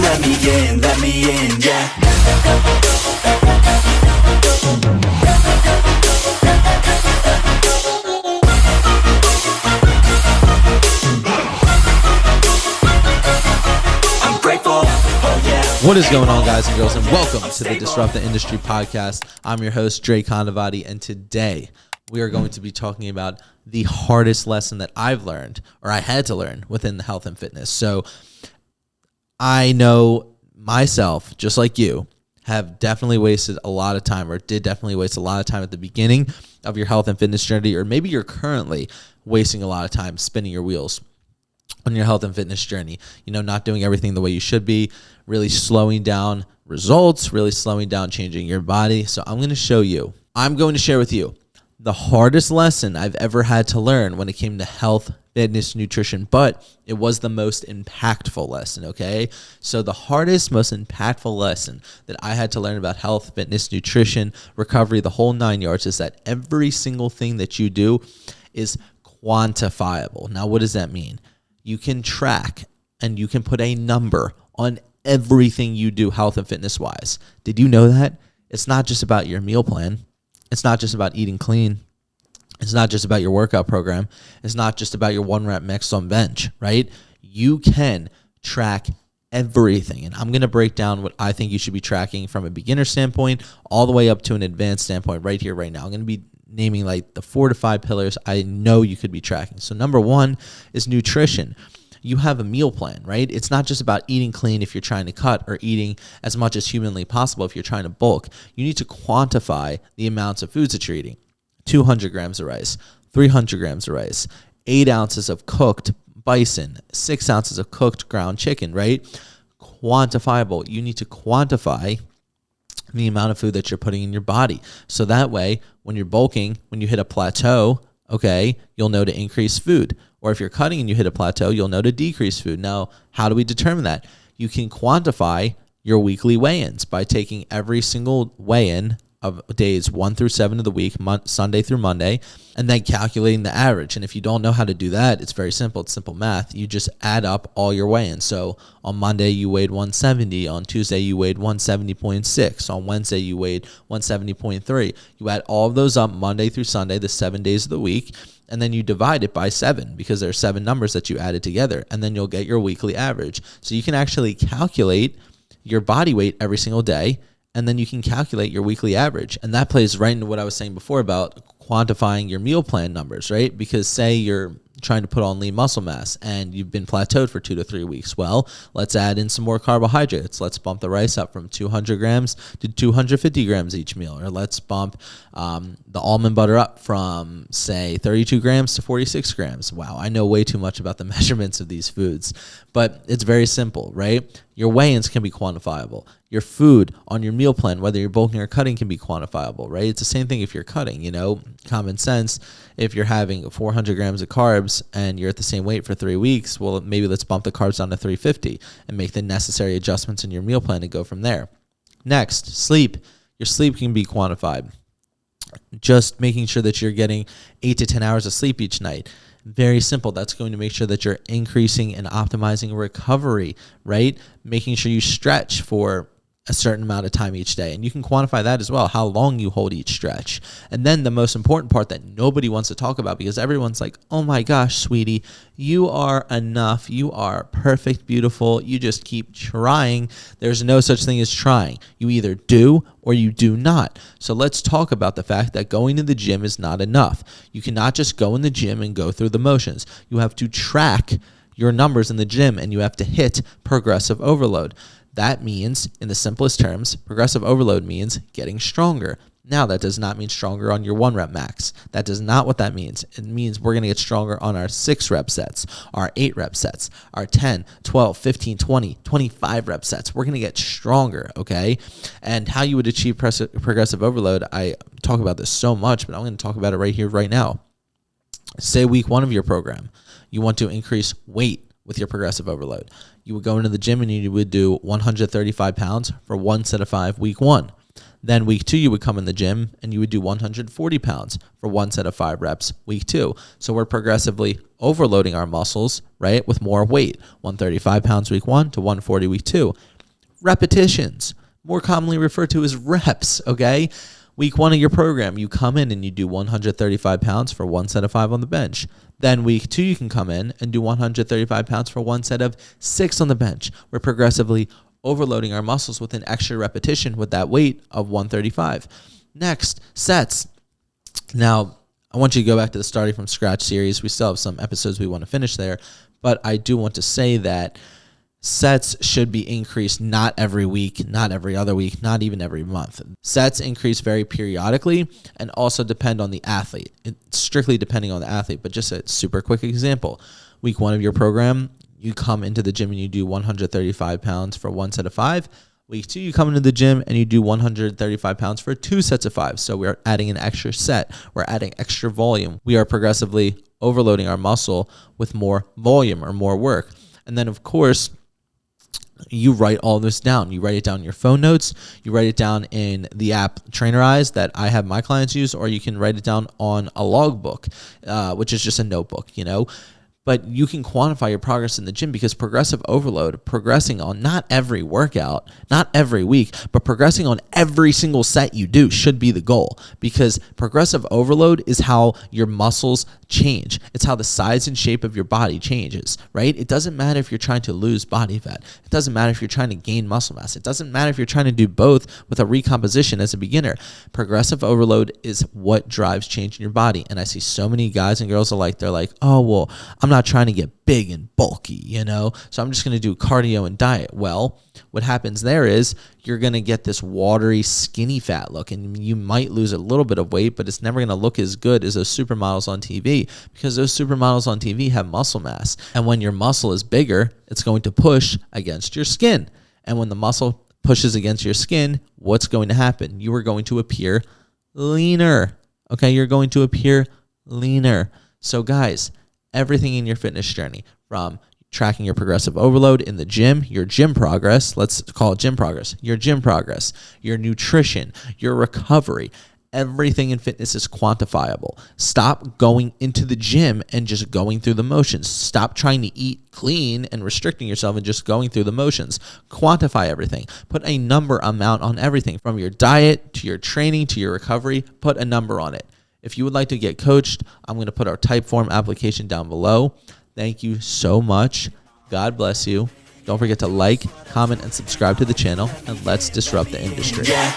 let me in, yeah. I'm grateful, oh yeah. What is going on, guys and girls, and welcome to the Disrupt the Industry podcast. I'm your host, Dre Canavati, and today we are going to be talking about the hardest lesson that I've learned, or I had to learn, within the health and fitness. So I know myself, just like you, have definitely wasted a lot of time, or did definitely waste a lot of time at the beginning of your health and fitness journey, or maybe you're currently wasting a lot of time spinning your wheels on your health and fitness journey. You know, not doing everything the way you should be, really slowing down results, really slowing down changing your body. So I'm going to share with you the hardest lesson I've ever had to learn when it came to health, fitness, nutrition, but it was the most impactful lesson, okay? So the hardest, most impactful lesson that I had to learn about health, fitness, nutrition, recovery, the whole 9 yards, is that every single thing that you do is quantifiable. Now, what does that mean? You can track and you can put a number on everything you do health and fitness wise. Did you know that? It's not just about your meal plan. It's not just about eating clean. It's not just about your workout program. It's not just about your 1 rep max on bench, right? You can track everything. And I'm going to break down what I think you should be tracking from a beginner standpoint all the way up to an advanced standpoint right here, right now. I'm going to be naming like the 4 to 5 pillars I know you could be tracking. So number 1 is nutrition. You have a meal plan, right? It's not just about eating clean if you're trying to cut, or eating as much as humanly possible if you're trying to bulk. You need to quantify the amounts of foods that you're eating. 200 grams of rice, 300 grams of rice, 8 ounces of cooked bison, 6 ounces of cooked ground chicken, right? Quantifiable. You need to quantify the amount of food that you're putting in your body. So that way, when you're bulking, when you hit a plateau, okay, you'll know to increase food. Or if you're cutting and you hit a plateau, you'll know to decrease food. Now, how do we determine that? You can quantify your weekly weigh-ins by taking every single weigh-in of days 1 through 7 of the week, Sunday through Monday, and then calculating the average. And if you don't know how to do that, it's very simple. It's simple math. You just add up all your weigh-ins. So on Monday, you weighed 170. On Tuesday, you weighed 170.6. On Wednesday, you weighed 170.3. You add all of those up Monday through Sunday, the 7 days of the week, and then you divide it by 7 because there are 7 numbers that you added together, and then you'll get your weekly average. So you can actually calculate your body weight every single day, and then you can calculate your weekly average. And that plays right into what I was saying before about quantifying your meal plan numbers, right? Because say you're trying to put on lean muscle mass and you've been plateaued for 2 to 3 weeks. Well, let's add in some more carbohydrates. Let's bump the rice up from 200 grams to 250 grams each meal. Or let's bump the almond butter up from, say, 32 grams to 46 grams. Wow, I know way too much about the measurements of these foods, but it's very simple, right? Your weigh-ins can be quantifiable. Your food on your meal plan, whether you're bulking or cutting, can be quantifiable, right? It's the same thing if you're cutting, you know, common sense. If you're having 400 grams of carbs and you're at the same weight for 3 weeks, well, maybe let's bump the carbs down to 350 and make the necessary adjustments in your meal plan and go from there. Next, sleep. Your sleep can be quantified. Just making sure that you're getting 8 to 10 hours of sleep each night. Very simple. That's going to make sure that you're increasing and optimizing recovery, right? Making sure you stretch for a certain amount of time each day. And you can quantify that as well, how long you hold each stretch. And then the most important part that nobody wants to talk about, because everyone's like, oh my gosh, sweetie, you are enough. You are perfect, beautiful. You just keep trying. There's no such thing as trying. You either do or you do not. So let's talk about the fact that going to the gym is not enough. You cannot just go in the gym and go through the motions. You have to track your numbers in the gym, and you have to hit progressive overload. That means, in the simplest terms, progressive overload means getting stronger. Now, that does not mean stronger on your 1 rep max. That does not what that means. It means we're going to get stronger on our 6 rep sets, our 8 rep sets, our 10, 12, 15, 20, 25 rep sets. We're going to get stronger, okay? And how you would achieve progressive overload, I talk about this so much, but I'm going to talk about it right here, right now. Say week 1 of your program, you want to increase weight with your progressive overload. You would go into the gym and you would do 135 pounds for 1 set of 5 week 1. Then week 2, you would come in the gym and you would do 140 pounds for one set of 5 reps, week 2. So we're progressively overloading our muscles, right, with more weight. 135 pounds week 1 to 140 week 2. Repetitions, more commonly referred to as reps, okay? Week 1 of your program, you come in and you do 135 pounds for one set of 5 on the bench. Then week 2, you can come in and do 135 pounds for one set of 6 on the bench. We're progressively overloading our muscles with an extra repetition with that weight of 135. Next, sets. Now, I want you to go back to the Starting From Scratch series. We still have some episodes we want to finish there, but I do want to say that sets should be increased not every week, not every other week, not even every month. Sets increase very periodically and also depend on the athlete. It's strictly depending on the athlete, but just a super quick example. Week 1 of your program, you come into the gym and you do 135 pounds for one set of 5. Week 2, you come into the gym and you do 135 pounds for 2 sets of 5. So we're adding an extra set. We're adding extra volume. We are progressively overloading our muscle with more volume or more work. And then, of course, you write all this down. You write it down in your phone notes. You write it down in the app Trainerize that I have my clients use, or you can write it down on a logbook, which is just a notebook, But you can quantify your progress in the gym because progressive overload, progressing on not every workout, not every week, but progressing on every single set you do should be the goal, because progressive overload is how your muscles change. It's how the size and shape of your body changes, right? It doesn't matter if you're trying to lose body fat. It doesn't matter if you're trying to gain muscle mass. It doesn't matter if you're trying to do both with a recomposition as a beginner. Progressive overload is what drives change in your body. And I see so many guys and girls alike, they're like, oh, well, I'm not trying to get big and bulky, so I'm just going to do cardio and diet. Well, what happens there is you're going to get this watery, skinny fat look, and you might lose a little bit of weight, but it's never going to look as good as those supermodels on TV, because those supermodels on TV have muscle mass. And when your muscle is bigger, it's going to push against your skin. And when the muscle pushes against your skin, what's going to happen? You are going to appear leaner. Okay, you're going to appear leaner. So guys, everything in your fitness journey, from tracking your progressive overload in the gym, your gym progress, let's call it gym progress, your nutrition, your recovery, everything in fitness is quantifiable. Stop going into the gym and just going through the motions. Stop trying to eat clean and restricting yourself and just going through the motions. Quantify everything. Put a number amount on everything, from your diet to your training to your recovery. Put a number on it. If you would like to get coached, I'm going to put our Typeform application down below. Thank you so much. God bless you. Don't forget to like, comment, and subscribe to the channel, and let's disrupt the industry. Yeah.